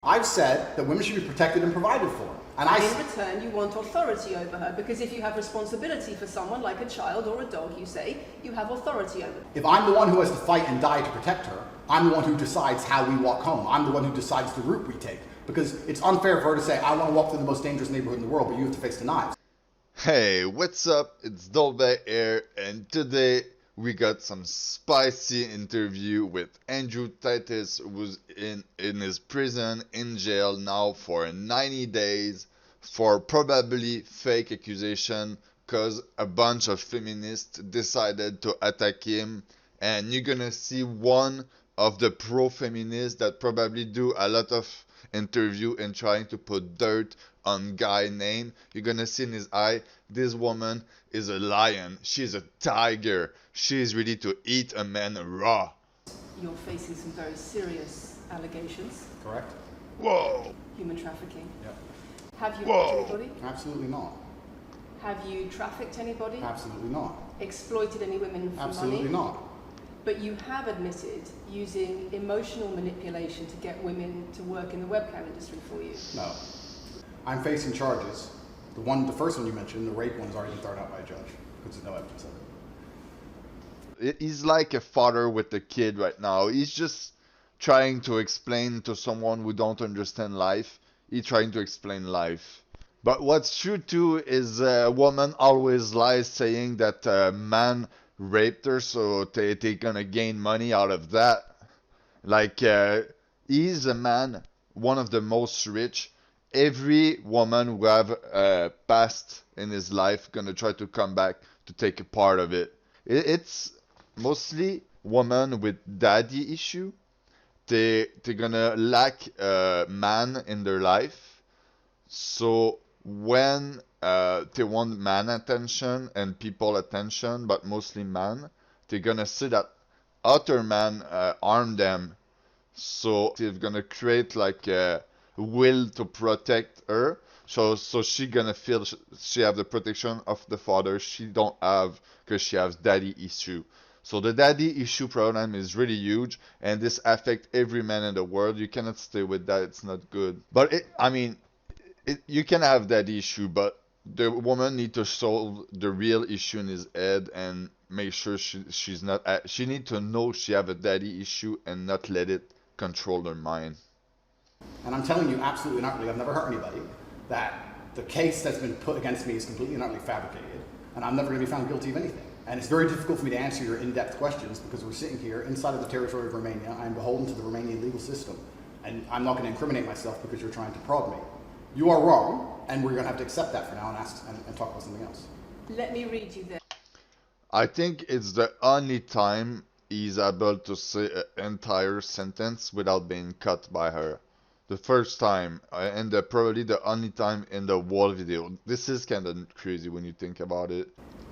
I've said that women should be protected and provided for. And in return, you want authority over her, because if you have responsibility for someone like a child or a dog, you say, you have authority over them. If I'm the one who has to fight and die to protect her, I'm the one who decides how we walk home. I'm the one who decides the route we take. Because it's unfair for her to say, I want to walk through the most dangerous neighborhood in the world, but you have to face the knives. Hey, what's up? It's Dolbec here, and today we got some spicy interview with Andrew Tate, who's in his prison, in jail now for 90 days for probably fake accusation because a bunch of feminists decided to attack him. And you're gonna see one of the pro-feminists that probably do a lot of interview and trying to put dirt on guy name. You're gonna see in his eye, this woman is a lion. She's a tiger. She's ready to eat a man raw. You're facing some very serious allegations. Correct? Whoa! Human trafficking. Yep. Have you Whoa. hurt anybody? Absolutely not. Have you trafficked anybody? Absolutely not. Exploited any women for Absolutely money? not. But you have admitted using emotional manipulation to get women to work in the webcam industry for you. No. I'm facing charges. The first one you mentioned, the rape one's already been thrown out by a judge because there's no evidence of it. He's like a father with a kid right now. He's just trying to explain to someone who don't understand life. He's trying to explain life. But what's true too is a woman always lies saying that a man raped her, so they're gonna gain money out of that. Like, he's a man, one of the most rich. Every woman who have a past in his life gonna try to come back to take a part of it. It's mostly women with daddy issue. They're gonna lack a man in their life. So when they want man attention and people attention, but mostly man, they're gonna see that other man harm them. So they're gonna create like a will to protect her. So she gonna feel she have the protection of the father she don't have because she has daddy issue. So the daddy issue problem is really huge, and this affect every man in the world. You cannot stay with that; it's not good. But you can have that issue, but the woman need to solve the real issue in his head and make sure she's not. She need to know she have a daddy issue and not let it control her mind. And I'm telling you absolutely and utterly, I've never hurt anybody, that the case that's been put against me is completely and utterly fabricated, and I'm never going to be found guilty of anything. And it's very difficult for me to answer your in-depth questions because we're sitting here inside of the territory of Romania. I'm beholden to the Romanian legal system, and I'm not going to incriminate myself because you're trying to prod me. You are wrong, and we're going to have to accept that for now and talk about something else. Let me read you this. I think it's the only time he's able to say an entire sentence without being cut by her. The first time, and probably the only time in the whole video. This is kind of crazy when you think about it.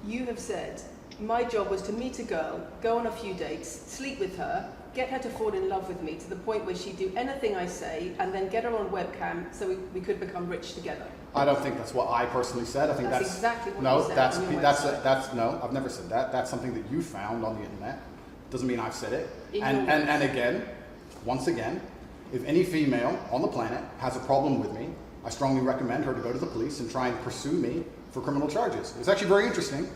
You have said, my job was to meet a girl, go on a few dates, sleep with her, get her to fall in love with me to the point where she'd do anything I say, and then get her on webcam so we could become rich together. I don't think that's what I personally said. I think that's exactly what no, you said. That's no. I've never said that. That's something that you found on the internet. Doesn't mean I've said it. And again, once again, if any female on the planet has a problem with me, I strongly recommend her to go to the police and try and pursue me for criminal charges. It's actually very interesting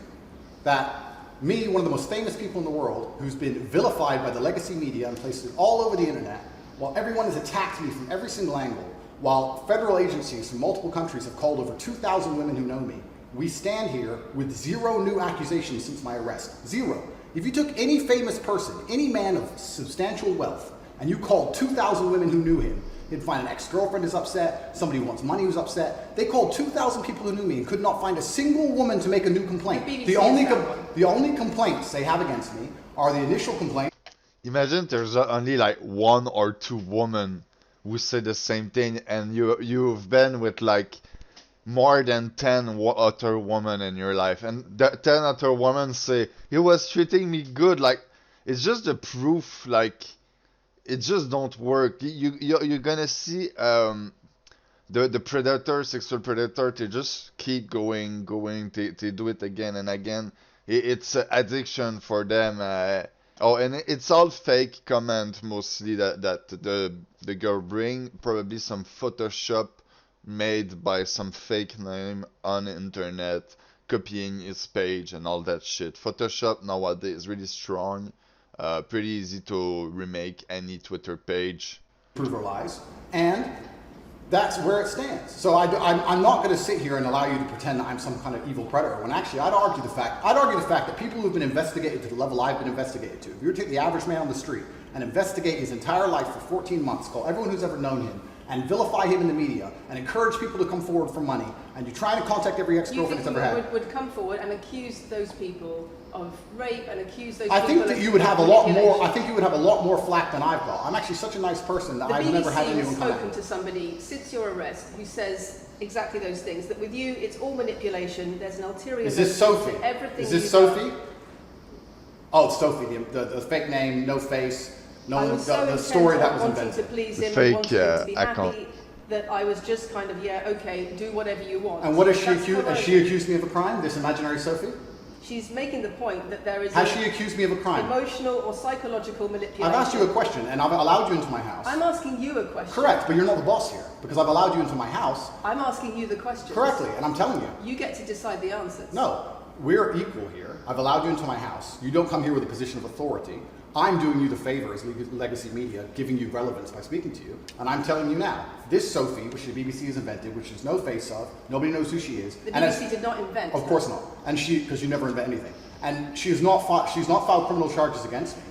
that me, one of the most famous people in the world, who's been vilified by the legacy media and places all over the internet, while everyone has attacked me from every single angle, while federal agencies from multiple countries have called over 2,000 women who know me, we stand here with 0 new accusations since my arrest. 0. If you took any famous person, any man of substantial wealth, and you called 2,000 women who knew him, he'd find an ex-girlfriend is upset, somebody who wants money who's upset. They called 2,000 people who knew me and could not find a single woman to make a new complaint. The only complaints they have against me are the initial complaint. Imagine there's only like 1 or 2 women who say the same thing, and you've been with like more than 10 other women in your life, and the 10 other women say he was treating me good. Like, it's just the proof. Like, it just don't work. You're gonna see the predator, sexual predator, they just keep going, they do it again and again. It's addiction for them. Oh, and it's all fake comment mostly that the girl bring, probably some Photoshop made by some fake name on the internet, copying his page and all that shit. Photoshop nowadays is really strong, pretty easy to remake any Twitter page. Prove our lies, and that's where it stands. So I'm not going to sit here and allow you to pretend that I'm some kind of evil predator, when actually I'd argue the fact that people who've been investigated to the level I've been investigated to, if you were to take the average man on the street and investigate his entire life for 14 months, call everyone who's ever known him, and vilify him in the media, and encourage people to come forward for money, and you try to contact every ex-girlfriend that's ever had. Would come forward and accuse those people of rape and accuse those I people think that of you would have a lot more. manipulation. I think you would have a lot more flack than I've got. I'm actually such a nice person that The I've BBC never had has anyone come spoken at to me. somebody since your arrest who says exactly those things. That with you, it's all manipulation. There's an ulterior. Is this motive Sophie? to everything. Is this you've Sophie? done. Oh, it's Sophie. The fake name, no face, I no was so the story intent that on was wanting invented. to please The him fake, and wanting him to be account. happy that I was just kind of okay, do whatever you want. And what has she That's accused? Has she coercion. accused me of a crime? This imaginary Sophie? She's making the point that there is Has she accused me of a crime? emotional or psychological manipulation. I've asked you a question, and I've allowed you into my house. I'm asking you a question. Correct, but you're not the boss here because I've allowed you into my house I'm asking you the question. correctly, and I'm telling you. You get to decide the answers. No, we're equal here. I've allowed you into my house. You don't come here with a position of authority. I'm doing you the favor as legacy media, giving you relevance by speaking to you. And I'm telling you now, this Sophie, which the BBC has invented, which there's no face of, nobody knows who she is. The and BBC did not invent. of course not. And because you never invent anything. And she's not filed criminal charges against me.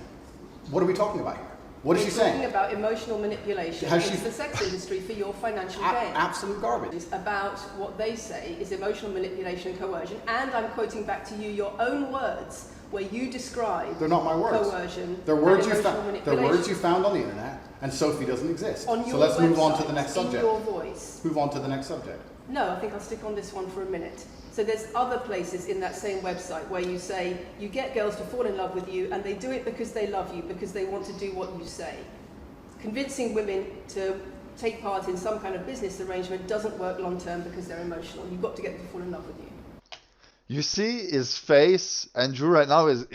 What are we talking about here? What is she We're talking saying? about emotional manipulation Has into she- the sex industry for your financial gain. Absolute garbage. It's about what they say is emotional manipulation and coercion, and I'm quoting back to you your own words where you describe They're not my words. coercion They're words and you emotional found. They're manipulation. words you found on the internet, and Sophie doesn't exist. On your So let's move on to website, the next in subject. your voice. Move on to the next subject. No, I think I'll stick on this one for a minute. So there's other places in that same website where you say you get girls to fall in love with you and they do it because they love you, because they want to do what you say. Convincing women to take part in some kind of business arrangement doesn't work long term because they're emotional. You've got to get them to fall in love with you. You see his face, Andrew, right now is.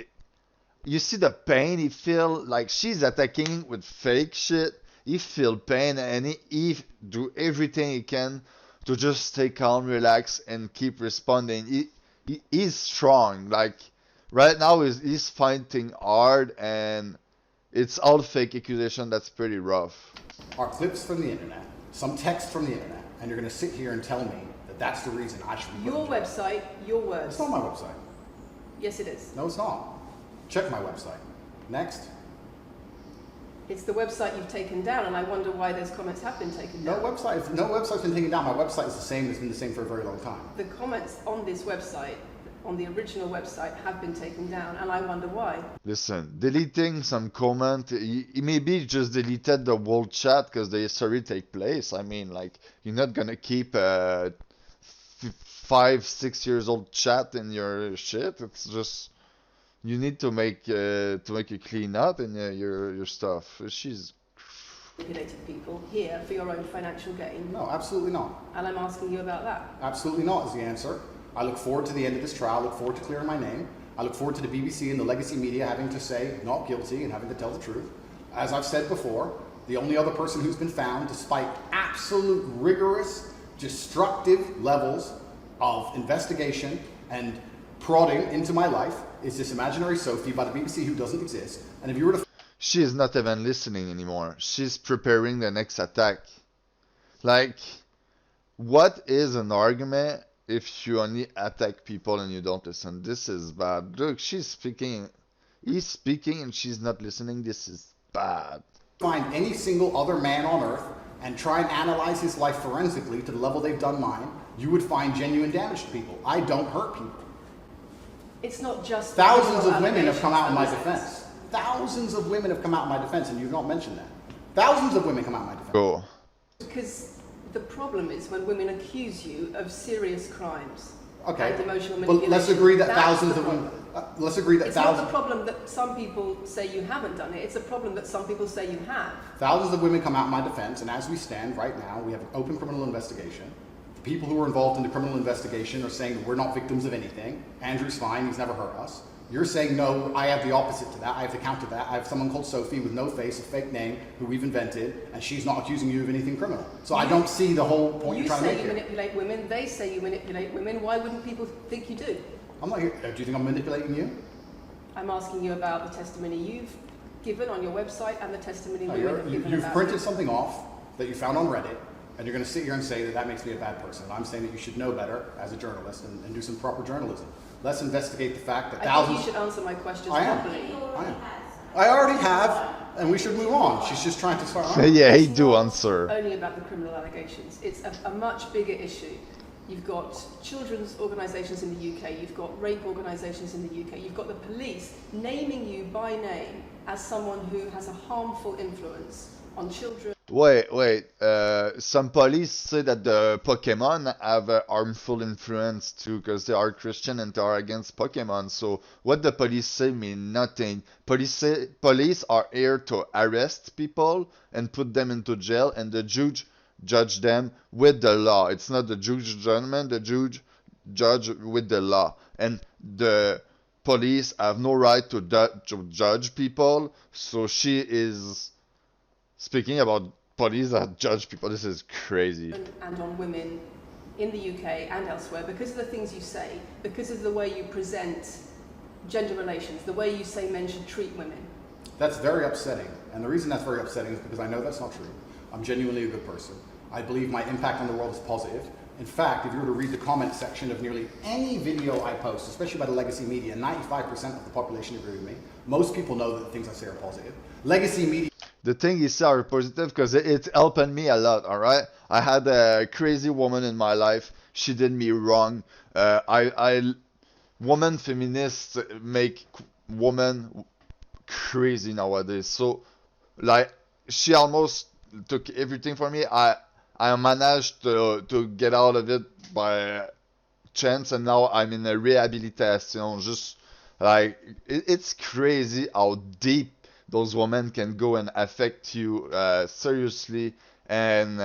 You see the pain he feel, like she's attacking with fake shit. He feel pain and he do everything he can to just stay calm, relax, and keep responding. He's strong. Like right now, he's fighting hard, and it's all fake accusation. That's pretty rough. Are clips from the internet, some text from the internet, and you're going to sit here and tell me that that's the reason I should be put Your in jail. website, your words. It's not my website. Yes, it is. No, it's not. Check my website. Next. It's the website you've taken down, and I wonder why those comments have been taken No down. website's been taken down. My website is the same. It's been the same for a very long time. The comments on this website, on the original website, have been taken down, and I wonder why. Listen, deleting some comment, he maybe just deleted the whole chat because the history take place. I mean, like, you're not gonna keep a 5-6 years old chat in your shit. It's just you need to make a clean up in your stuff. She's Manipulated people here for your own financial gain, No, absolutely not. and I'm asking you about that. Absolutely not is the answer. I look forward to the end of this trial. I look forward to clearing my name. I look forward to the BBC and the legacy media having to say not guilty and having to tell the truth. As I've said before, the only other person who's been found, despite absolute rigorous, destructive levels of investigation and prodding into my life, is this imaginary Sophie by the BBC who doesn't exist. And if you were to she is not even listening anymore. She's preparing the next attack. Like, what is an argument if you only attack people and you don't listen? This is bad. Look, she's speaking. He's speaking and she's not listening. This is bad. find any single other man on earth and try and analyze his life forensically to the level they've done mine, you would find genuine damage to people. I don't hurt people. It's not just Thousands the of women have come out in my allegations, defense. Thousands of women have come out in my defense, and you've not mentioned that. Thousands of women come out in my defense. Go. because the problem is when women accuse you of serious crimes Okay. and emotional But manipulation. let's agree that That's thousands the of women. problem. Let's agree that It's not the thousands. problem that some people say you haven't done it. It's a problem that some people say you have. Thousands of women come out in my defense, and as we stand right now, we have an open criminal investigation. The people who are involved in the criminal investigation are saying that we're not victims of anything. Andrew's fine, he's never hurt us. You're saying, no, I have the opposite to that. I have to counter that. I have someone called Sophie with no face, a fake name, who we've invented, and she's not accusing you of anything criminal. So I don't see the whole point you're trying to make here. You say you manipulate women, they say you manipulate women. Why wouldn't people think you do? I'm not here. Do you think I'm manipulating you? I'm asking you about the testimony you've given on your website and the testimony women have given. You've printed something off that you found on Reddit, and you're going to sit here and say that that makes me a bad person. I'm saying that you should know better as a journalist and do some proper journalism. Let's investigate the fact that thousands... I think you should answer my questions properly. I already have, and we should move on. She's just trying to start... Yeah, he do answer. Only about the criminal allegations. It's a much bigger issue. You've got children's organisations in the UK, you've got rape organisations in the UK, you've got the police naming you by name as someone who has a harmful influence on children. Wait. Some police say that the Pokemon have a harmful influence too, because they are Christian and they are against Pokemon. So what the police say mean nothing. Police are here to arrest people and put them into jail, and the judge them with the law. It's not the judgment, the judge with the law. And the police have no right to judge people. So she is speaking about police that judge people. This is crazy. And on women in the UK and elsewhere, because of the things you say, because of the way you present gender relations, the way you say men should treat women. That's very upsetting. And the reason that's very upsetting is because I know that's not true. I'm genuinely a good person. I believe my impact on the world is positive. In fact, if you were to read the comment section of nearly any video I post, especially by the legacy media, 95% of the population agree with me. Most people know that the things I say are positive. Legacy media... The thing is are positive because it's helping me a lot, alright? I had a crazy woman in my life. She did me wrong. Women feminists make women crazy nowadays. So, like, she almost took everything from me. I managed to get out of it by chance, and now I'm in a rehabilitation. Just like it's crazy how deep those women can go and affect you seriously. And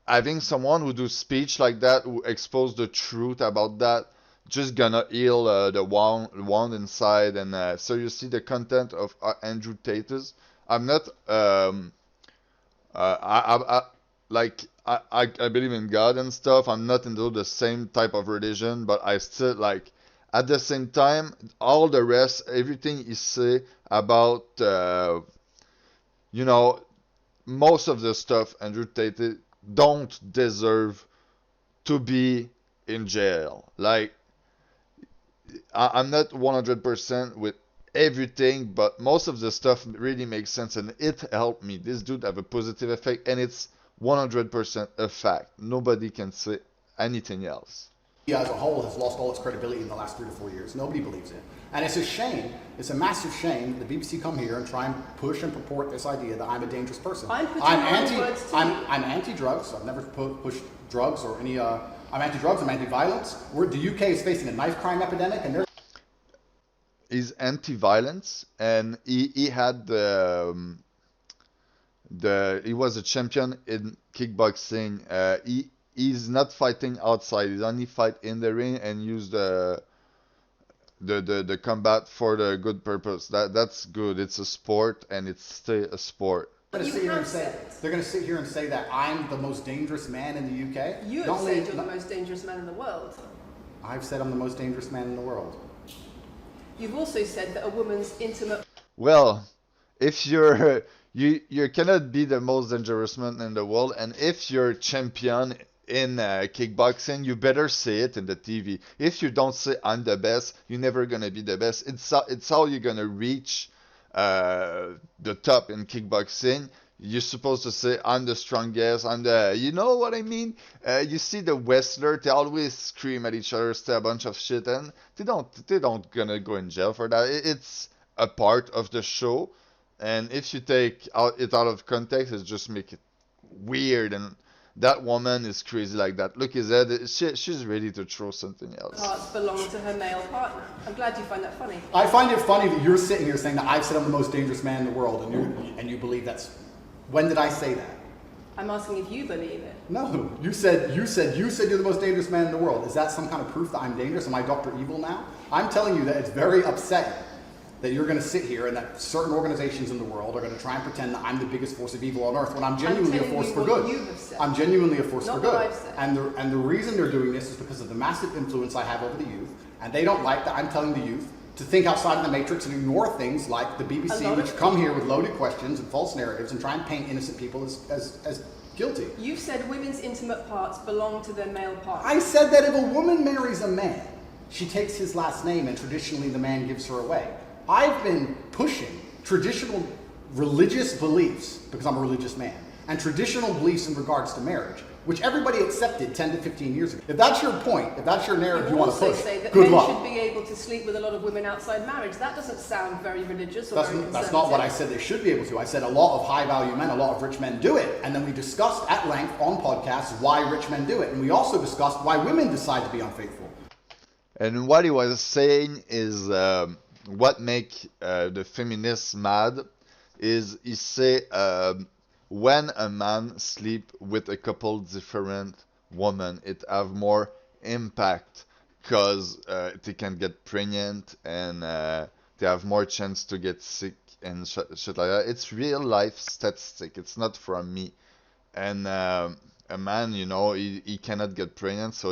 having someone who do speech like that, who expose the truth about that, just gonna heal the wound inside. And seriously, the content of Andrew Tate's, I'm not I believe in God and stuff. I'm not into the same type of religion, but I still like. At the same time, all the rest, everything he say about, most of the stuff Andrew Tate don't deserve to be in jail. Like, I'm not 100% with everything, but most of the stuff really makes sense, and it helped me. This dude have a positive effect, and it's 100% a fact. Nobody can say anything else. As a whole has lost all its credibility in the last 3 to 4 years. Nobody believes it. And it's a shame, it's a massive shame that the BBC come here and try and push and purport this idea that I'm a dangerous person. I'm anti-drugs. I've never pushed drugs or any, I'm anti-drugs, I'm anti-violence. The UK is facing a knife crime epidemic, and he's anti-violence, and he had he was a champion in kickboxing. He's not fighting outside. He's only fight in the ring and use the combat for the good purpose. That's good. It's a sport, and it's still a sport. They're going to sit here and say that I'm the most dangerous man in the UK. You have said you're the most dangerous man in the world. I've said I'm the most dangerous man in the world. You've also said that a woman's intimate... Well, if you're... You cannot be the most dangerous man in the world, and if you're champion in kickboxing, you better say it in the TV. If you don't say I'm the best, you're never gonna be the best. It's how you're gonna reach the top in kickboxing. You're supposed to say I'm the strongest. You know what I mean? You see the wrestler, they always scream at each other, say a bunch of shit, and they don't gonna go in jail for that. It's a part of the show. And if you take it out of context, it just make it weird. And that woman is crazy like that. Look, is that she's ready to throw something else. Parts belong to her male partner. I'm glad you find that funny. I find it funny that you're sitting here saying that I've said I'm the most dangerous man in the world, and you believe that's. When did I say that? I'm asking if you believe it. No, you said you're the most dangerous man in the world. Is that some kind of proof that I'm dangerous? Am I Dr. Evil now? I'm telling you that it's very upsetting that you're going to sit here and that certain organizations in the world are going to try and pretend that I'm the biggest force of evil on earth when I'm genuinely a force for good. I'm genuinely a force for good. And the reason they're doing this is because of the massive influence I have over the youth, and they don't like that I'm telling the youth to think outside of the matrix and ignore things like the BBC, which come here with loaded questions and false narratives and try and paint innocent people as guilty. You said women's intimate parts belong to their male partner. I said that if a woman marries a man, she takes his last name and traditionally the man gives her away. I've been pushing traditional religious beliefs, because I'm a religious man, and traditional beliefs in regards to marriage, which everybody accepted 10 to 15 years ago. If that's your point, if that's your narrative you want to push, say that good men luck. should be able to sleep with a lot of women outside marriage. That doesn't sound very religious or very conservative. That's not what I said they should be able to. I said a lot of high-value men, a lot of rich men do it. And then we discussed at length on podcasts why rich men do it. And we also discussed why women decide to be unfaithful. And what he was saying is what make the feminists mad is he say when a man sleep with a couple different women, it have more impact because they can get pregnant and they have more chance to get sick and shit like that. It's real life statistic. It's not from me. And a man, you know, he cannot get pregnant. So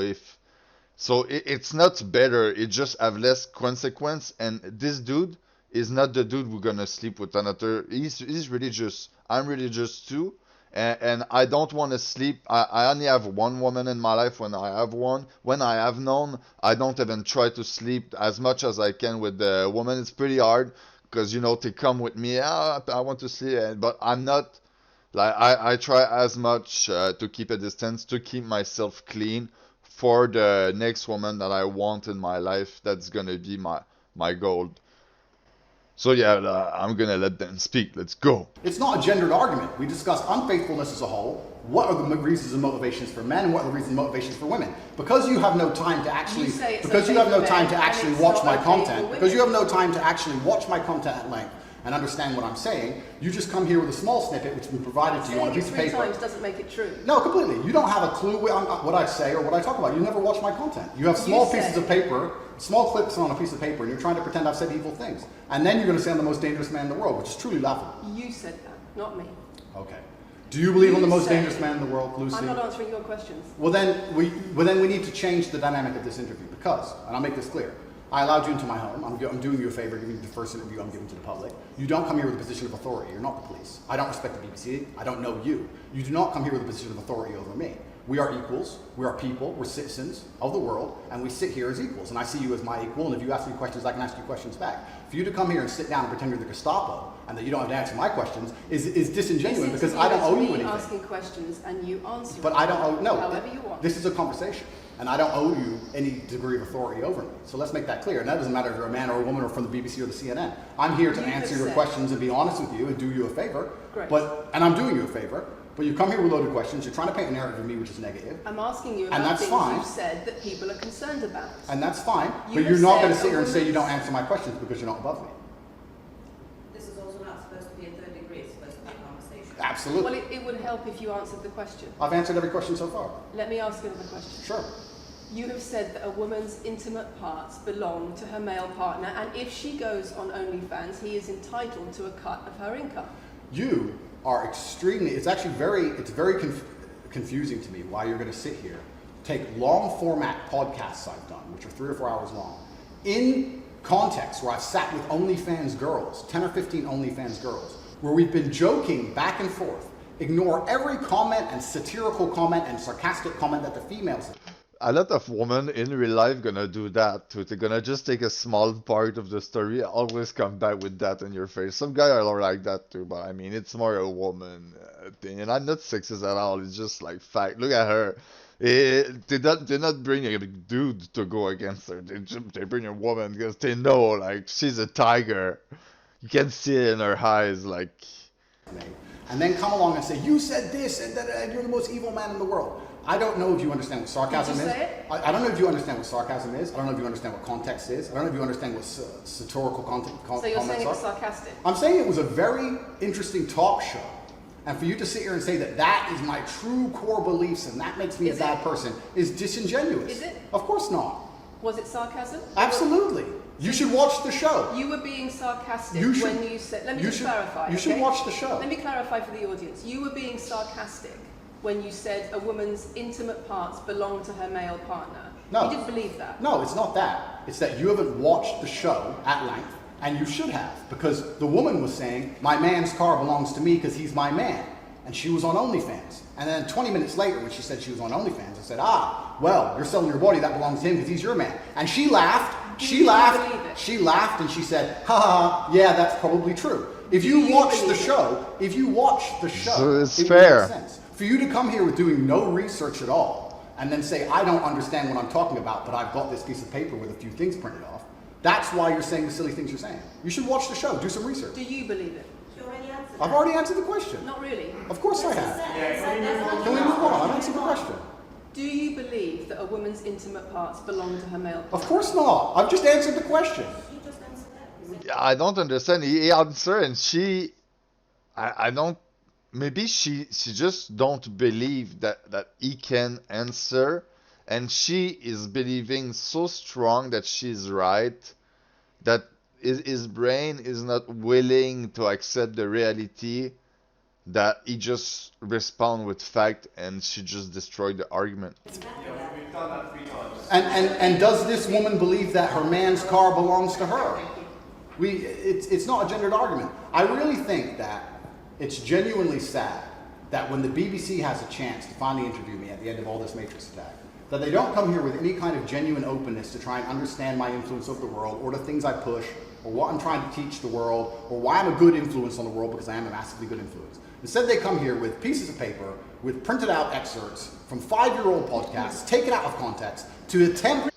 it's not better. It just have less consequence. And this dude is not the dude who's gonna sleep with another. He's religious. I'm religious too. And I don't want to sleep. I only have one woman in my life when I have one. When I have none, I don't even try to sleep as much as I can with the woman. It's pretty hard because, you know, they come with me. I want to sleep. But I'm not. Like I try as much to keep a distance, to keep myself clean for the next woman that I want in my life. That's gonna be my goal. So yeah, I'm gonna let them speak. Let's go. It's not a gendered argument. We discussed unfaithfulness as a whole. What are the reasons and motivations for men, and what are the reasons and motivations for women? Because you have no time to actually, watch my content. Because you have no time to actually watch my content at length and understand what I'm saying, you just come here with a small snippet which has been provided to you on a piece of paper. Saying it 3 times doesn't make it true. No, completely. You don't have a clue what I say or what I talk about. You never watch my content. You have small pieces of paper, small clips on a piece of paper, and you're trying to pretend I've said evil things. And then you're going to say I'm the most dangerous man in the world, which is truly laughable. You said that, not me. Okay. Do you believe I'm the most dangerous man in the world, Lucy? I'm not answering your questions. Well, then we need to change the dynamic of this interview because, and I'll make this clear, I allowed you into my home. I'm doing you a favor, giving you the first interview I'm giving to the public. You don't come here with a position of authority. You're not the police. I don't respect the BBC. I don't know you. You do not come here with a position of authority over me. We are equals. We are people. We're citizens of the world, and we sit here as equals. And I see you as my equal, and if you ask me questions, I can ask you questions back. For you to come here and sit down and pretend you're the Gestapo and that you don't have to answer my questions is disingenuous because I don't owe you anything. Asking questions and you answer. But I don't owe however you want. This is a conversation. And I don't owe you any degree of authority over me. So let's make that clear. And that doesn't matter if you're a man or a woman or from the BBC or the CNN. I'm here to answer your questions and be honest with you and do you a favor. Great. And I'm doing you a favor. But you come here with loaded questions. You're trying to paint a narrative of me which is negative. I'm asking you about things you've said that people are concerned about. And that's fine. But you're not going to sit here and say you don't answer my questions because you're not above me. This is also not supposed to be a third degree. It's supposed to be a conversation. Absolutely. Well, it would help if you answered the question. I've answered every question so far. Let me ask you another question. Sure. You have said that a woman's intimate parts belong to her male partner, and if she goes on OnlyFans, he is entitled to a cut of her income. You are extremely, it's very confusing to me why you're going to sit here, take long format podcasts I've done, which are 3 or 4 hours long, in context where I've sat with OnlyFans girls, 10 or 15 OnlyFans girls, where we've been joking back and forth, ignore every comment and satirical comment and sarcastic comment that the females have. A lot of women in real life gonna do that too. They're gonna just take a small part of the story, always come back with that in your face. Some guys are like that too, but I mean, it's more a woman thing. And I'm not sexist at all. It's just like fact. Look at her. They not bring a dude to go against her. They bring a woman because they know like she's a tiger. You can see it in her eyes, like. And then come along and say, you said this and that, and you're the most evil man in the world. I don't know if you understand what sarcasm is. I don't know if you understand what sarcasm is. I don't know if you understand what context is. I don't know if you understand what satirical comments are. So you're saying it was sarcastic? I'm saying it was a very interesting talk show And for you to sit here and say that that is my true core beliefs and that makes me a bad person is disingenuous. Is it? Of course not. Was it sarcasm? Absolutely. You should watch the show. You were being sarcastic You should- when you said. Let me you just should- clarify. you should okay? watch the show. Let me clarify for the audience. You were being sarcastic when you said a woman's intimate parts belong to her male partner. No. You didn't believe that. No, it's not that. It's that you haven't watched the show at length, and you should have, because the woman was saying, my man's car belongs to me because he's my man. And she was on OnlyFans. And then 20 minutes later, when she said she was on OnlyFans, I said, well, you're selling your body, that belongs to him because he's your man. And she laughed, You believe it? she laughed, and she said, ha ha, yeah, that's probably true. If you watch the show, So it's it fair. makes sense. For you to come here with doing no research at all, and then say, I don't understand what I'm talking about, but I've got this piece of paper with a few things printed off, that's why you're saying the silly things you're saying. You should watch the show, do some research. Do you believe it? You already answered I've that. already answered the question. Not really. Of course I have. Can Can we move on? I've answered the question. Do you believe that a woman's intimate parts belong to her male partner? Of course not. I've just answered the question. You just answered that. I don't understand. He answered and she, I don't, maybe she just don't believe that he can answer, and she is believing so strong that she's right, that his brain is not willing to accept the reality, that he just respond with fact and she just destroyed the argument. And does this woman believe that her man's car belongs to her? It's not a gendered argument. I really think that it's genuinely sad that when the BBC has a chance to finally interview me at the end of all this Matrix attack, that they don't come here with any kind of genuine openness to try and understand my influence over the world, or the things I push, or what I'm trying to teach the world, or why I'm a good influence on the world, because I am a massively good influence. Instead, they come here with pieces of paper, with printed out excerpts from 5-year-old podcasts, taken out of context, to attempt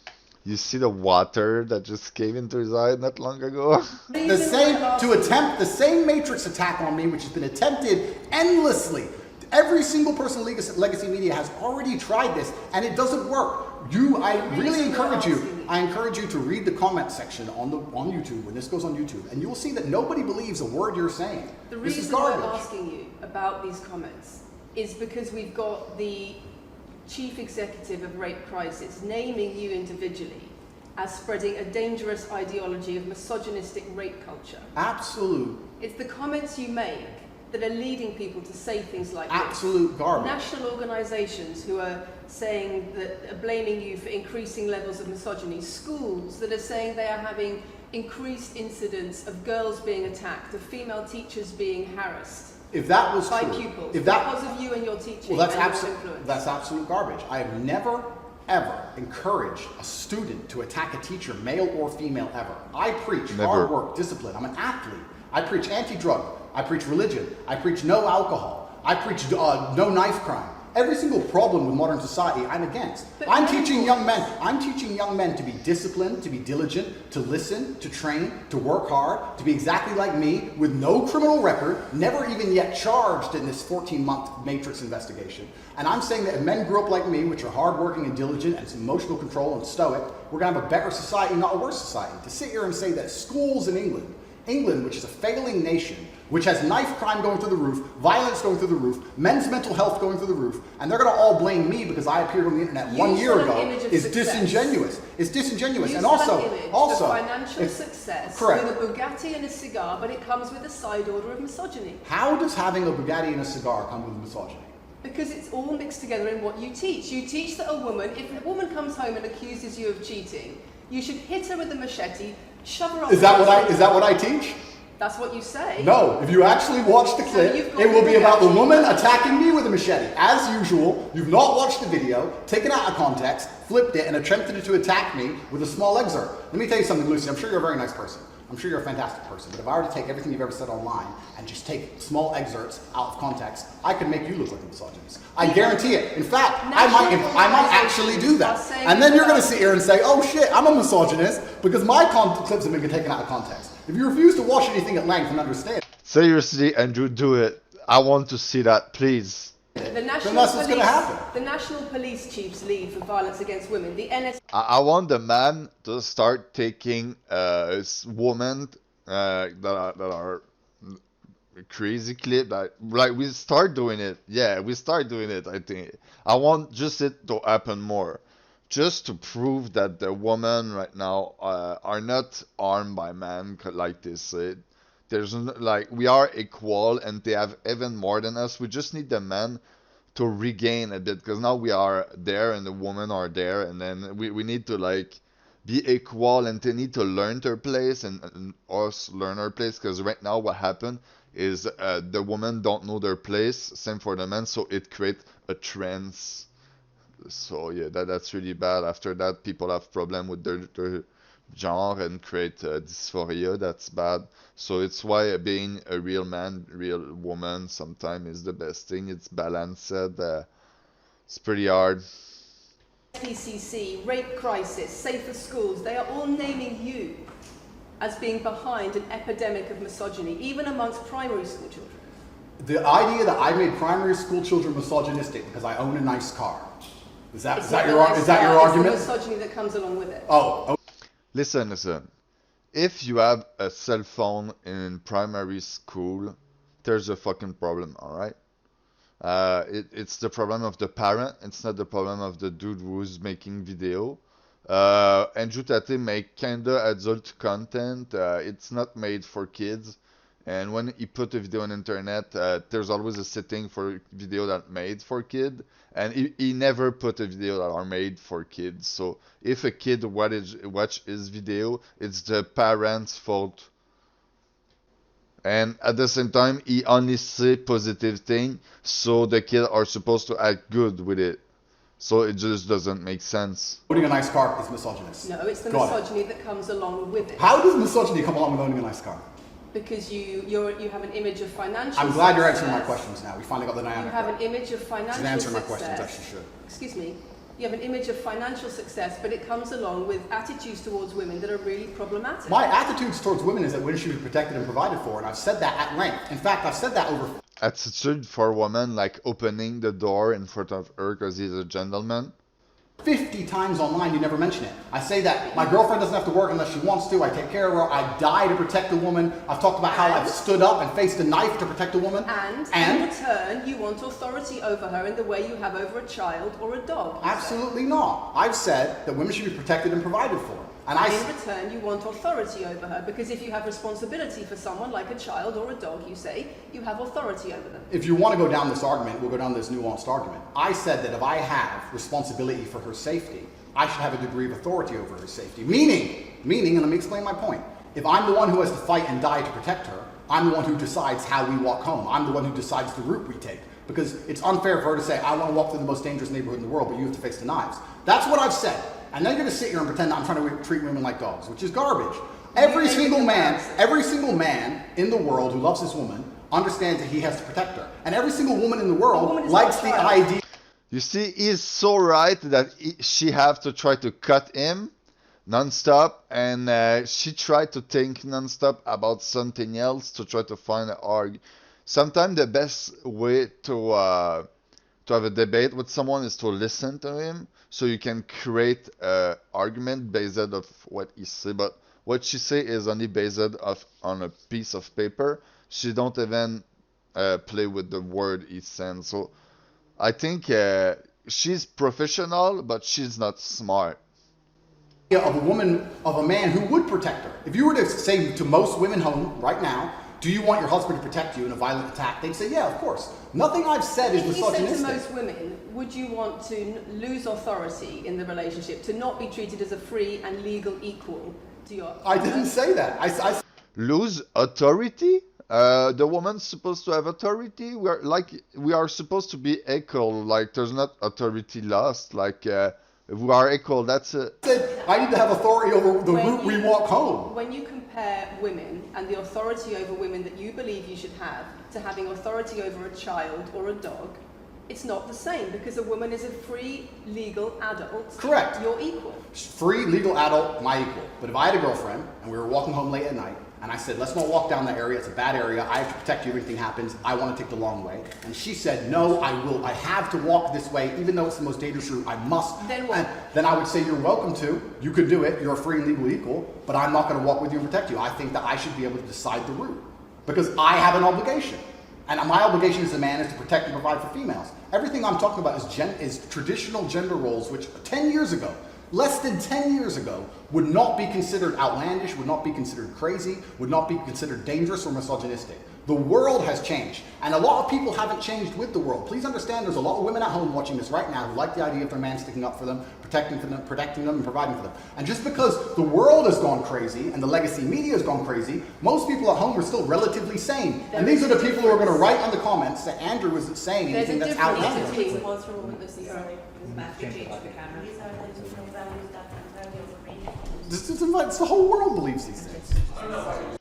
You see the water that just came into his eye not long ago? attempt the same Matrix attack on me, which has been attempted endlessly. Every single person in Legacy Media has already tried this, and it doesn't work. I really encourage you to read the comment section on YouTube when this goes on YouTube, and you will see that nobody believes a word you're saying. The This is reason I'm garbage. asking you about these comments is because we've got the chief executive of Rape Crisis naming you individually as spreading a dangerous ideology of misogynistic rape culture. Absolute It's the comments you make that are leading people to say things like Absolute this. garbage. National organisations who are saying that are blaming you for increasing levels of misogyny. Schools that are saying they are having increased incidents of girls being attacked, of female teachers being harassed If that was by true, pupils if that because of you and your teaching well, that's and your absolute influence. that's absolute garbage. I have never ever encouraged a student to attack a teacher, male or female, ever. I preach Never. hard work, discipline. I'm an athlete. I preach anti-drug. I preach religion. I preach no alcohol. I preach no knife crime. Every single problem with modern society, I'm against. But I'm no- teaching young men to be disciplined, to be diligent, to listen, to train, to work hard, to be exactly like me, with no criminal record, never even yet charged in this 14-month Matrix investigation. And I'm saying that if men grew up like me, which are hardworking and diligent and some emotional control and stoic, we're going to have a better society, not a worse society. To sit here and say that schools in England, which is a failing nation, which has knife crime going through the roof, violence going through the roof, men's mental health going through the roof, and they're going to all blame me because I appeared on the internet You 1 year set an ago, image of is success. disingenuous. It's disingenuous. You And sell also, an image of financial if- success correct. with a Bugatti and a cigar, but it comes with a side order of misogyny. How does having a Bugatti and a cigar come with misogyny? Because it's all mixed together in what you teach. You teach that a woman, if a woman comes home and accuses you of cheating, you should hit her with a machete, shove her up. Is that what I teach? That's what you say. No, if you actually watch the clip, you've got it will be about the Bugatti. woman attacking me with a machete. As usual, you've not watched the video, taken it out of context, flipped it, and attempted to attack me with a small excerpt. Let me tell you something, Lucy. I'm sure you're a very nice person. I'm sure you're a fantastic person. But if I were to take everything you've ever said online and just take small excerpts out of context, I could make you look like a misogynist. I guarantee it. In fact, I might actually do that. And then you're going to sit here and say, oh shit, I'm a misogynist because my clips have been taken out of context. If you refuse to watch anything at length and understand, Seriously, Andrew, do it. I want to see that, please. The National that's what's gonna Police- happen. The National Police Chief's League for Violence Against Women, the NS. I want the man to start taking women that are crazy clip that like we start doing it. Yeah, we start doing it. I think I want just it to happen more, just to prove that the women right now are not harmed by men like they said. Like we are equal and they have even more than us. We just need the men to regain a bit because now we are there and the women are there, and then we need to like be equal and they need to learn their place and us learn our place, because right now what happened is the women don't know their place, same for the men, so it creates a trend. So yeah, that's really bad. After that, people have problem with their genre and create dysphoria. That's bad. So it's why being a real man, real woman, sometimes is the best thing. It's balanced. It's pretty hard. PCC, rape crisis, safer schools, they are all naming you as being behind an epidemic of misogyny, even amongst primary school children. The idea that I made primary school children misogynistic because I own a nice car. Is that your argument? It's the misogyny that comes along with it. Oh. Listen. If you have a cell phone in primary school, there's a fucking problem, alright? It's the problem of the parent, it's not the problem of the dude who's making video. Andrew Tate make kinda adult content, it's not made for kids. And when he put a video on internet, there's always a setting for video that made for kid, and he never put a video that are made for kids. So if a kid watch his video, it's the parents' fault. And at the same time, he only say positive thing, so the kids are supposed to act good with it. So it just doesn't make sense. Owning a nice car is misogynist. No, it's the misogyny that comes along with it. How does misogyny come along with owning a nice car? Because you have an image of financial I'm glad success. you're answering my questions now. We finally got the dynamic. You have an image of financial She's answering my success. questions, actually should. Excuse me. You have an image of financial success, but it comes along with attitudes towards women that are really problematic. My attitudes towards women is that women should be protected and provided for, and I've said that at length. In fact, I've said that over... Attitude for women, like opening the door in front of her because he's a gentleman. 50 times online, you never mention it. I say that my girlfriend doesn't have to work unless she wants to. I take care of her. I die to protect a woman. I've talked about how I've stood up and faced a knife to protect a woman. And in return, you want authority over her in the way you have over a child or a dog. Absolutely not. I've said that women should be protected and provided for. And in return, you want authority over her, because if you have responsibility for someone like a child or a dog, you say, you have authority over them. If you want to go down this argument, we'll go down this nuanced argument. I said that if I have responsibility for her safety, I should have a degree of authority over her safety. Meaning, and let me explain my point. If I'm the one who has to fight and die to protect her, I'm the one who decides how we walk home. I'm the one who decides the route we take. Because it's unfair for her to say, I want to walk through the most dangerous neighborhood in the world, but you have to face the knives. That's what I've said. And then you're going to sit here and pretend that I'm trying to treat women like dogs, which is garbage. Every single man in the world who loves his woman understands that he has to protect her. And every single woman in the world likes the idea. You see, he's so right that she have to try to cut him non-stop, and she tried to think non-stop about something else to try to find an argument. Sometimes the best way to have a debate with someone is to listen to him, so you can create an argument based on what he say. But what she say is only based on a piece of paper. She don't even play with the word he sends. So I think she's professional, but she's not smart. Of a man who would protect her. If you were to say to most women home right now, do you want your husband to protect you in a violent attack? They'd say, yeah, of course. Nothing I've said is misogynistic. If you said to most women, would you want to lose authority in the relationship, to not be treated as a free and legal equal to your partner? I didn't say that. I lose authority? The woman's supposed to have authority? We are supposed to be equal. Like, there's not authority lost. Like, if we are equal, that's it. I need to have authority over the route we walk home. When you compare women and the authority over women that you believe you should have to having authority over a child or a dog, it's not the same, because a woman is a free, legal adult. Correct. You're equal. Free, legal adult, my equal. But if I had a girlfriend and we were walking home late at night, and I said, let's not walk down that area, it's a bad area, I have to protect you if anything happens, I want to take the long way. And she said, no, I have to walk this way, even though it's the most dangerous route, I must. Then what? And then I would say, you're welcome to, you could do it, you're a free and legal equal, but I'm not going to walk with you and protect you. I think that I should be able to decide the route. because I have an obligation. And my obligation as a man is to protect and provide for females. Everything I'm talking about is traditional gender roles, which 10 years ago, less than 10 years ago, would not be considered outlandish, would not be considered crazy, would not be considered dangerous or misogynistic. The world has changed, and a lot of people haven't changed with the world. Please understand there's a lot of women at home watching this right now who like the idea of their man sticking up for them, protecting them, and providing for them. And just because the world has gone crazy and the legacy media has gone crazy, most people at home are still relatively sane. And these are the people who are going to write in the comments that Andrew isn't saying anything that's outlandish. Please pause for a moment. This is Matthew change the camera. These are the values that entirely overrate. It's the whole world believes these things.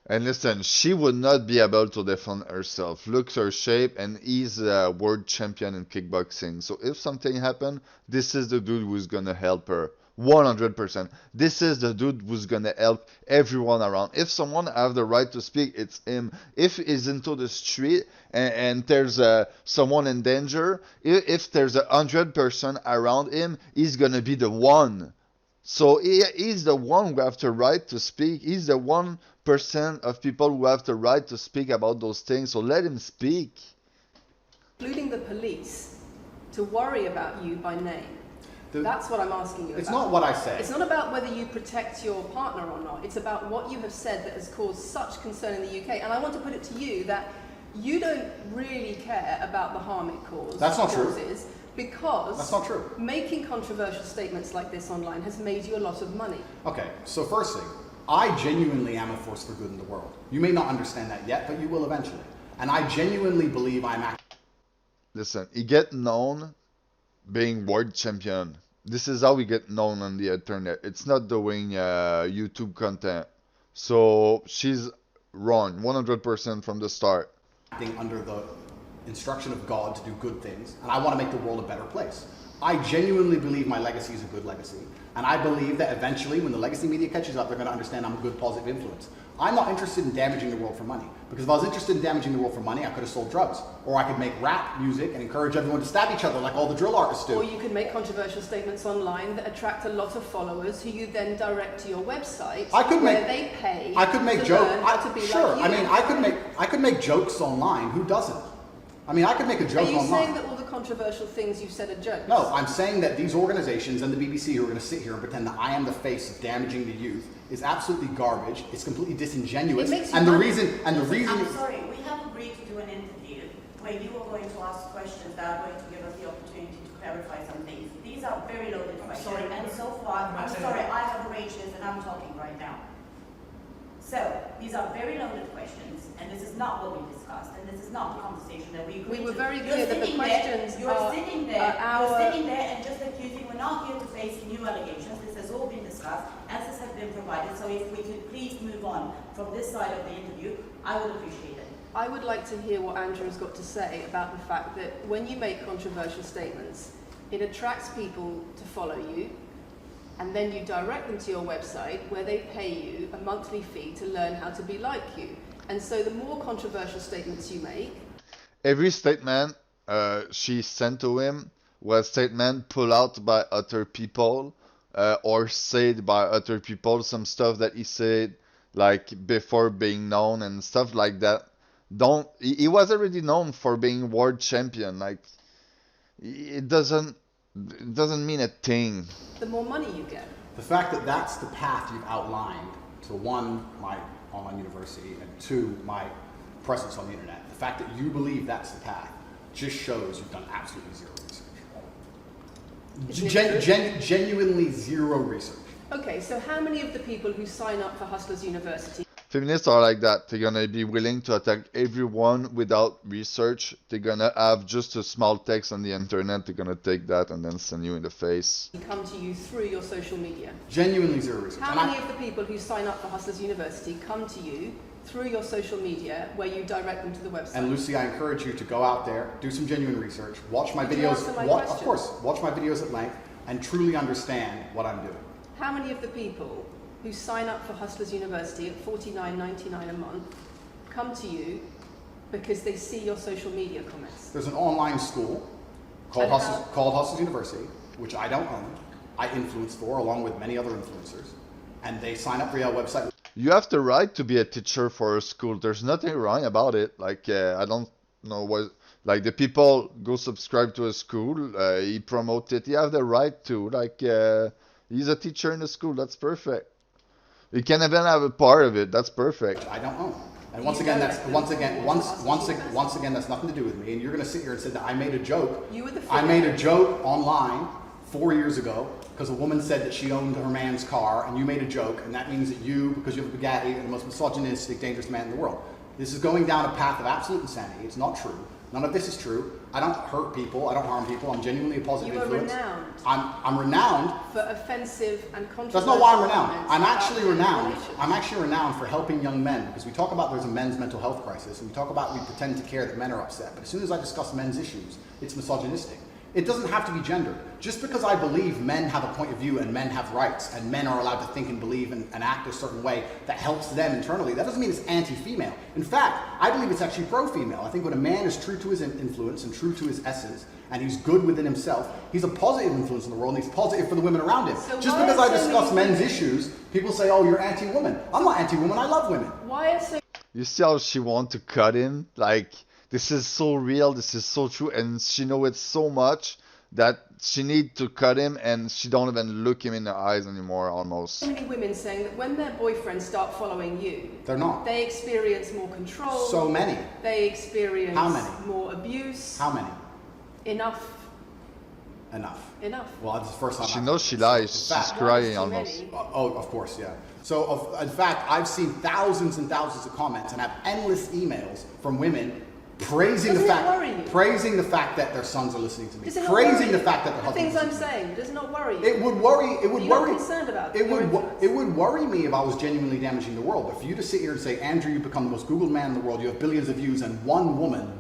And listen, she would not be able to defend herself. Look her shape, and he's a world champion in kickboxing. So if something happened, this is the dude who's gonna help her. 100%. This is the dude who's gonna help everyone around. If someone have the right to speak, it's him. If he's into the street and there's someone in danger, if there's 100 person around him, he's gonna be the one. So he's the one who have the right to speak. He's the 1% of people who have the right to speak about those things. So let him speak. Including the police, to worry about you by name. That's what I'm asking you about. It's not what I say. It's not about whether you protect your partner or not. It's about what you have said that has caused such concern in the UK. And I want to put it to you that you don't really care about the harm it causes. That's not true. Because that's not true. Making controversial statements like this online has made you a lot of money. Okay, so first thing, I genuinely am a force for good in the world. You may not understand that yet, but you will eventually. And I genuinely believe I'm acting. Listen, he get known being world champion. This is how we get known on the internet. It's not doing YouTube content. So she's wrong, 100% from the start. Acting under the instruction of God to do good things, and I want to make the world a better place. I genuinely believe my legacy is a good legacy, and I believe that eventually when the legacy media catches up, they're going to understand I'm a good positive influence. I'm not interested in damaging the world for money, because if I was interested in damaging the world for money, I could have sold drugs, or I could make rap music and encourage everyone to stab each other like all the drill artists do. Or you could make controversial statements online that attract a lot of followers who you then direct to your website where they pay to learn how to be like you. I mean, I could make jokes online. Who doesn't? I mean, I could make a joke online. Are you saying that all the controversial things you've said are jokes? No, I'm saying that these organizations and the BBC who are going to sit here and pretend that I am the face of damaging the youth is absolutely garbage. It's completely disingenuous. It makes you and the money. reason I'm sorry, we have agreed to do an interview where you are going to ask questions that are going to give us the opportunity to clarify some things. These are very loaded questions, and so far, I'm sorry, I have arranged this and I'm talking right now. So, these are very loaded questions, and this is not what we discussed, and this is not the conversation that we agreed to. We were very clear that the questions You're sitting there and just accusing, we're not here to face new allegations, this has all been discussed, answers have been provided, so if we could please move on from this side of the interview, I would appreciate it. I would like to hear what Andrew's got to say about the fact that when you make controversial statements, it attracts people to follow you, and then you direct them to your website where they pay you a monthly fee to learn how to be like you. And so the more controversial statements you make... Every statement she sent to him was statement pulled out by other people or said by other people, some stuff that he said like before being known and stuff like that. He was already known for being world champion. Like, it doesn't mean a thing. The more money you get. The fact that that's the path you've outlined to one, my online university, and two, my presence on the internet, the fact that you believe that's the path just shows you've done absolutely zero research. Genuinely zero research. Okay, so how many of the people who sign up for Hustlers University... Feminists are like that. They're gonna be willing to attack everyone without research. They're gonna have just a small text on the internet. They're gonna take that and then send you in the face. come to you through your social media? Genuinely zero research. How many of the people who sign up for Hustlers University come to you through your social media where you direct them to the website? And Lucy, I encourage you to go out there, do some genuine research, watch my Did you videos, answer my of question? course, watch my videos at length, and truly understand what I'm doing. How many of the people who sign up for Hustlers University at $49.99 a month come to you because they see your social media comments? There's an online school called Hustlers University, which I don't own. I influence for, along with many other influencers, and they sign up for your website. You have the right to be a teacher for a school. There's nothing wrong about it. Like, I don't know what, like the people go subscribe to a school, he promote it. You have the right to, like, he's a teacher in the school. That's perfect. You can even have a part of it. That's perfect. I don't own. And once again, once again, that's nothing to do with me. And you're going to sit here and say that I made a joke. You were the I made a joke online 4 years ago because a woman said that she owned her man's car, and you made a joke, and that means that you, because you have a Bugatti, are the most misogynistic, dangerous man in the world. This is going down a path of absolute insanity. It's not true. None of this is true. I don't hurt people. I don't harm people. I'm genuinely a positive influence. You are renowned. I'm renowned for offensive and controversial. That's not why I'm renowned. comments I'm about actually renowned. relations. I'm actually renowned for helping young men, because we talk about there's a men's mental health crisis, and we talk about we pretend to care that men are upset. But as soon as I discuss men's issues, it's misogynistic. It doesn't have to be gendered. Just because I believe men have a point of view and men have rights and men are allowed to think and believe and act a certain way that helps them internally, that doesn't mean it's anti-female. In fact, I believe it's actually pro-female. I think when a man is true to his influence and true to his essence, and he's good within himself, he's a positive influence in the world, and he's positive for the women around him. So just why because are I so discuss many men's women- issues, people say, oh, you're anti-woman. I'm not anti-woman, I love women. Why are so You see how she want to cut him? Like, this is so real, this is so true, and she know it so much that she need to cut him, and she don't even look him in the eyes anymore, almost. many women saying that when their boyfriends start following you, They're not. they experience more control, So many. they experience How many? more abuse? How many? Enough. Enough. Well, this is the first time She I've- knows she lies, It's she's fact. crying Too almost. many. Oh, of course, yeah. So, in fact, I've seen thousands and thousands of comments and have endless emails from women praising Doesn't the it fact, worry you? praising the fact that their sons are listening to me, Does it not praising worry the you? fact that their The things I'm husbands. saying, does it not worry you? It would worry. It would You're worry. not concerned about It your would. influence? It would worry me if I was genuinely damaging the world. But for you to sit here and say, Andrew, you become the most Googled man in the world. You have billions of views, and one woman,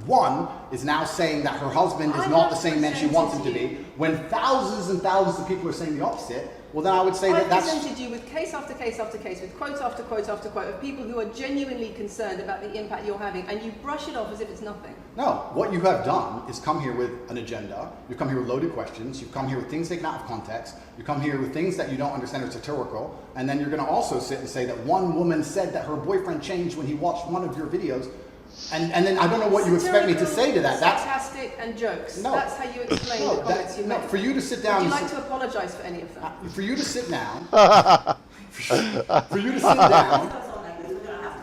is now saying that her husband is I not have the same man she presented wants him to you. be. When thousands and thousands of people are saying the opposite, well, then I would say I that that's. presented you with case after case after case, with quote after quote after quote of people who are genuinely concerned about the impact you're having, and you brush it off as if it's nothing. No, what you have done is come here with an agenda. You've come here with loaded questions. You've come here with things taken out of context. You come here with things that you don't understand are satirical. And then you're going to also sit and say that one woman said that her boyfriend changed when he watched one of your videos. And then I don't know what you expect me to say to that. That's sarcastic and jokes. No. That's how you explain the comments you no, make. for you to sit down. Would you and like to apologise for any of them? for you to sit down. For you to sit down.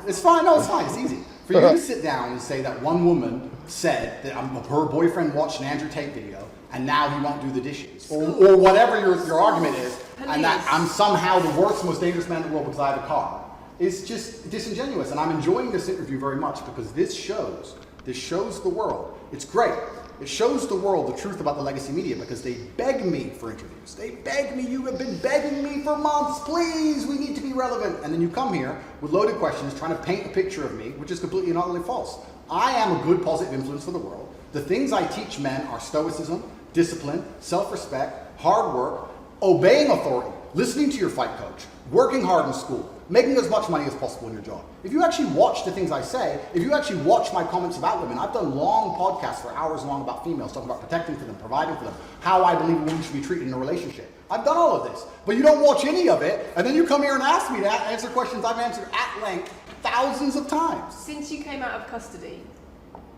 It's fine. No, it's fine. It's easy. For you to sit down and say that one woman said that her boyfriend watched an Andrew Tate video and now he won't do the dishes, or whatever your argument is, and that I'm somehow the worst, most dangerous man in the world because I have a car, is just disingenuous. And I'm enjoying this interview very much because this shows the world. It's great. It shows the world the truth about the legacy media because they beg me for interviews. They beg me, you have been begging me for months, please, we need to be relevant. And then you come here with loaded questions trying to paint a picture of me, which is completely and utterly false. I am a good positive influence for the world. The things I teach men are stoicism, discipline, self-respect, hard work, obeying authority, listening to your fight coach, working hard in school, making as much money as possible in your job. If you actually watch the things I say, if you actually watch my comments about women, I've done long podcasts for hours long about females, talking about protecting for them, providing for them, how I believe a woman should be treated in a relationship. I've done all of this, but you don't watch any of it, and then you come here and ask me to answer questions I've answered at length thousands of times. Since you came out of custody,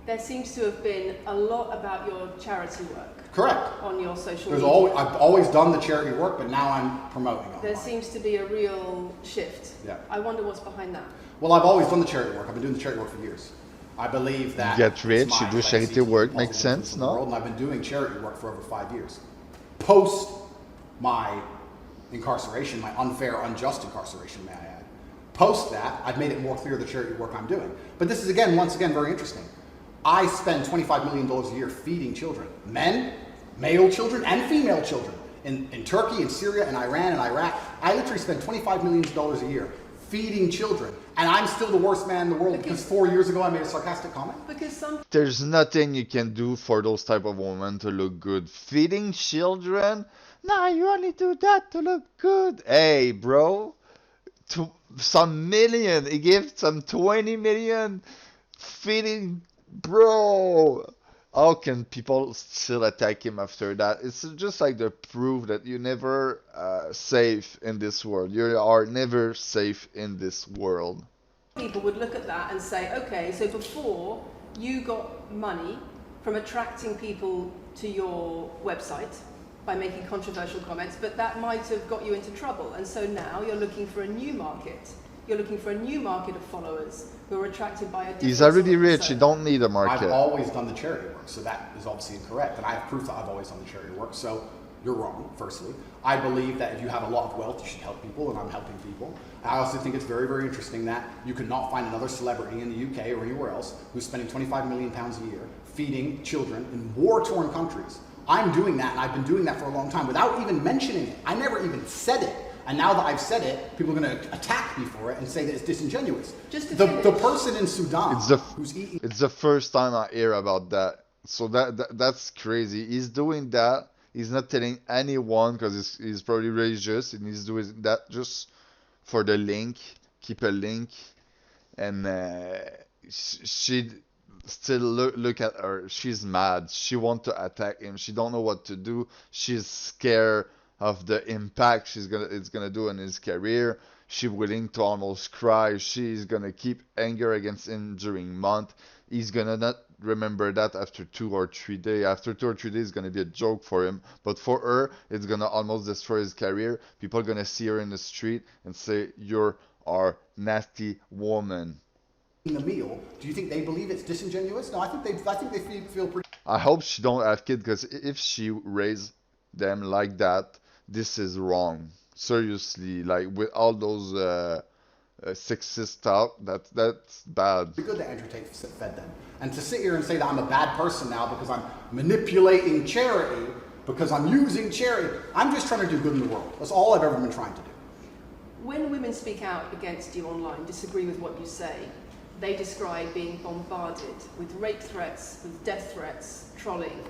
there seems to have been a lot about your charity work Correct. on your social There's media. I've always done the charity work, but now I'm promoting it. There seems to be a real shift. Yeah. I wonder what's behind that. Well, I've always done the charity work. I've been doing the charity work for years. I believe that Get it's rich, my you do legacy charity to be work, positive makes sense, influence in the no? world, and I've been doing charity work for over 5 years. Post my incarceration, my unfair, unjust incarceration, may I add. Post that, I've made it more clear the charity work I'm doing. But this is, once again, very interesting. I spend $25 million a year feeding children. Men, male children, and female children. In Turkey, in Syria, in Iran, and Iraq. I literally spend $25 million a year feeding children. And I'm still the worst man in the world because 4 years ago I made a sarcastic comment. Because some There's nothing you can do for those type of women to look good. Feeding children? Nah, you only do that to look good. Hey, bro. Some million. He gave some 20 million feeding. Bro. how can people still attack him after that? It's just like the proof that you're never safe in this world. You are never safe in this world. People would look at that and say, okay, so before you got money from attracting people to your website by making controversial comments, but that might have got you into trouble. And so now you're looking for a new market. You're looking for a new market of followers who are attracted by a different He's already sort of rich. persona. You don't need a I've market. always done the charity work, so that is obviously incorrect. And I have proof that I've always done the charity work, so you're wrong, firstly. I believe that if you have a lot of wealth, you should help people, and I'm helping people. I also think it's very, very interesting that you cannot find another celebrity in the UK or anywhere else who's spending £25 million a year feeding children in war-torn countries. I'm doing that, and I've been doing that for a long time without even mentioning it. I never even said it. And now that I've said it, people are going to attack me for it and say that it's disingenuous. Just to The finish. person in Sudan who's eating... It's the first time I hear about that. So that's crazy. He's doing that. He's not telling anyone because he's probably religious, and he's doing that just for the link. Keep a link, and she still look at her. She's mad. She want to attack him. She don't know what to do. She's scared of the impact it's gonna do on his career. She's willing to almost cry. She's gonna keep anger against him during months. He's gonna not remember that after 2 or 3 days. After 2 or 3 days, it's gonna be a joke for him. But for her, it's gonna almost destroy his career. People are gonna see her in the street and say, "You're our nasty woman." the meal, do you think they believe it's disingenuous? No, I think they feel pretty... I hope she don't have kids, because if she raised them like that, this is wrong. Seriously, like with all those sexist stuff, that's bad. good that Andrew Tate fed them. And to sit here and say that I'm a bad person now because I'm manipulating charity, because I'm using charity, I'm just trying to do good in the world. That's all I've ever been trying to do. When women speak out against you online, disagree with what you say, they describe being bombarded with rape threats, with death threats, trolling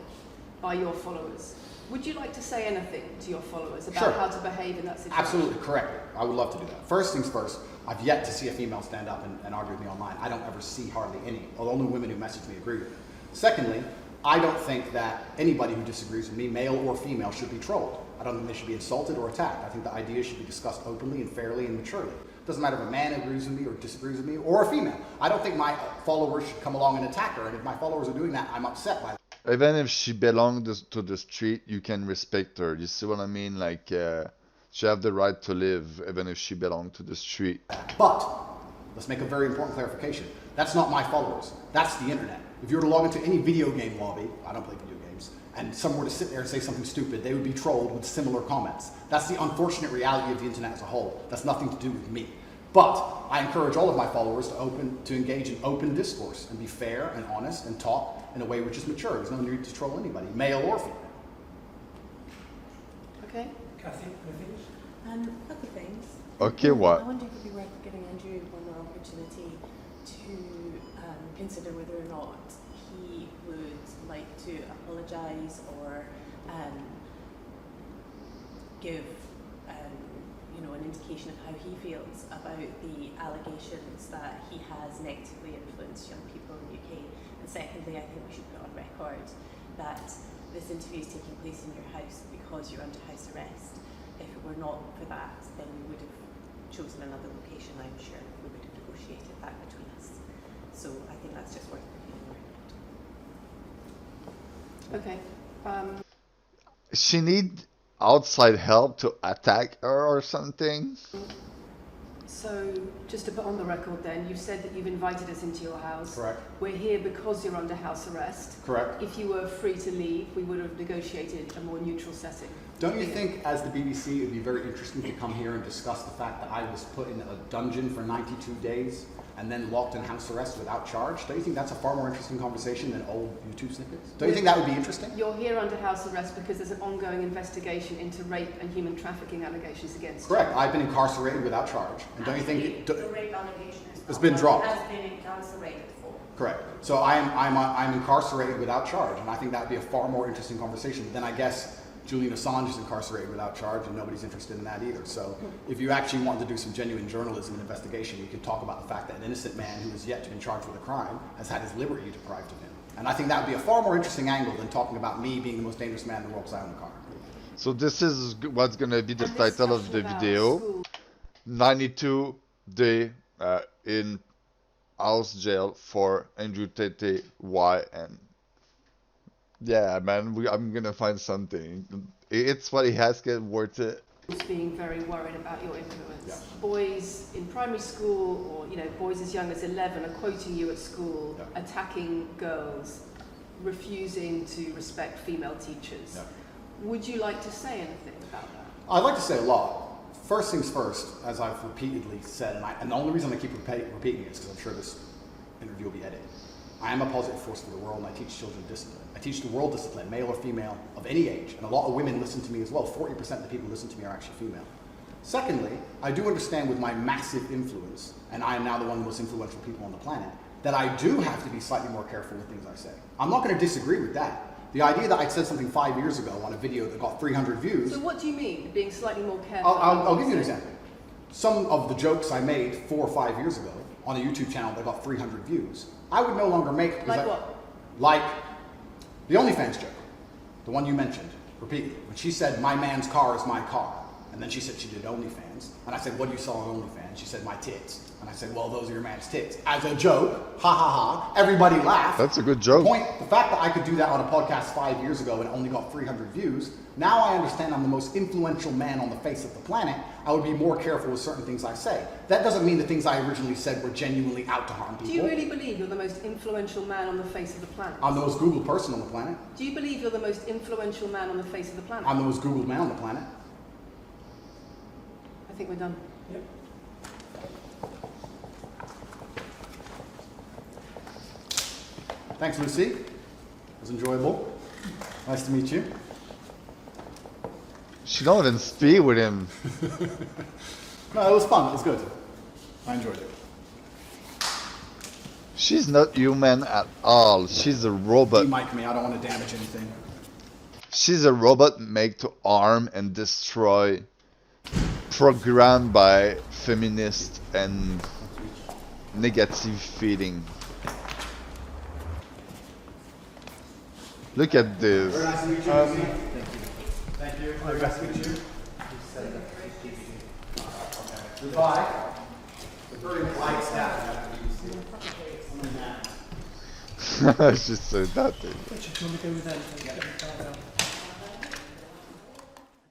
by your followers. Would you like to say anything to your followers about Sure. how to behave in that situation? Absolutely correct. I would love to do that. First things first, I've yet to see a female stand up and argue with me online. I don't ever see hardly any. The only women who message me agree with me. Secondly, I don't think that anybody who disagrees with me, male or female, should be trolled. I don't think they should be insulted or attacked. I think the ideas should be discussed openly and fairly and maturely. It doesn't matter if a man agrees with me or disagrees with me, or a female. I don't think my followers should come along and attack her, and if my followers are doing that, I'm upset by that. Even if she belongs to the street, you can respect her. You see what I mean? Like, she have the right to live, even if she belongs to the street. But let's make a very important clarification. That's not my followers. That's the internet. If you were to log into any video game lobby, I don't play video games, and someone were to sit there and say something stupid, they would be trolled with similar comments. That's the unfortunate reality of the internet as a whole. That's nothing to do with me. But I encourage all of my followers to engage in open discourse and be fair and honest and talk in a way which is mature. There's no need to troll anybody, male or female. Okay. Kathy, anything? A couple of things. Okay, I what? wonder if it would be worth giving Andrew one more opportunity to consider whether or not he would like to apologise or give an indication of how he feels about the allegations that he has negatively influenced young people in the UK. And secondly, I think we should put on record that this interview is taking place in your house because you're under house arrest. If it were not for that, then we would have chosen another location, I'm sure. We would have negotiated that between us. So I think that's just worth putting on record. Okay. She need outside help to attack her or something? So, just to put on the record then, you've said that you've invited us into your house. Correct. We're here because you're under house arrest. Correct. If you were free to leave, we would have negotiated a more neutral setting. Don't you think, as the BBC, it would be very interesting to come here and discuss the fact that I was put in a dungeon for 92 days and then locked in house arrest without charge? Don't you think that's a far more interesting conversation than old YouTube snippets? Don't you think that would be interesting? You're here under house arrest because there's an ongoing investigation into rape and human trafficking allegations against you. Correct. I've been incarcerated without charge. And don't you think... Actually, the rape allegation is It's been not dropped. what has been incarcerated for. Correct. So I'm incarcerated without charge, and I think that would be a far more interesting conversation than, I guess, Julian Assange is incarcerated without charge, and nobody's interested in that either. So if you actually want to do some genuine journalism and investigation, you can talk about the fact that an innocent man who has yet to be charged with a crime has had his liberty deprived of him. And I think that would be a far more interesting angle than talking about me being the most dangerous man in the world because I own a car. So this is what's gonna be the And this title of discussion the about video. school- 92 day in house jail for Andrew Tate. Why? And yeah, man, I'm gonna find something. It's what he has get worth it. Being very worried about your influence. Yeah. Boys in primary school, or boys as young as 11, are quoting you at school, Yeah. attacking girls, refusing to respect female teachers. Yeah. Would you like to say anything about that? I'd like to say a lot. First things first, as I've repeatedly said, and the only reason I keep repeating it is because I'm sure this interview will be edited. I am a positive force for the world, and I teach children discipline. I teach the world discipline, male or female, of any age. And a lot of women listen to me as well. 40% of the people who listen to me are actually female. Secondly, I do understand with my massive influence, and I am now the one of the most influential people on the planet, that I do have to be slightly more careful with things I say. I'm not going to disagree with that. The idea that I said something 5 years ago on a video that got 300 views... So what do you mean, being slightly more careful? I'll give you an example. Some of the jokes I made 4 or 5 years ago on a YouTube channel that got 300 views, I would no longer make... because Like what? Like the OnlyFans joke, the one you mentioned repeatedly. When she said, my man's car is my car. And then she said she did OnlyFans. And I said, what do you saw on OnlyFans? She said, my tits. And I said, well, those are your man's tits. As a joke, ha ha ha, everybody laughed. That's a good joke. The fact that I could do that on a podcast 5 years ago and it only got 300 views, now I understand I'm the most influential man on the face of the planet. I would be more careful with certain things I say. That doesn't mean the things I originally said were genuinely out to harm people. Do you really believe you're the most influential man on the face of the planet? I'm the most Googled person on the planet. Do you believe you're the most influential man on the face of the planet? I'm the most Googled man on the planet. I think we're done. Yep. Thanks, Lucy. It was enjoyable. Nice to meet you. She don't even speak with him. No, it was fun. It was good. I enjoyed it. She's not human at all. She's a robot. Demic me. I don't want to damage anything. She's a robot made to harm and destroy, programmed by feminist and negative feeling. Look at this. Very nice to meet you, Lucy. Thank you. Very nice to meet you. Goodbye. Very polite staff. She said that thing. Richard, do you want to go with them?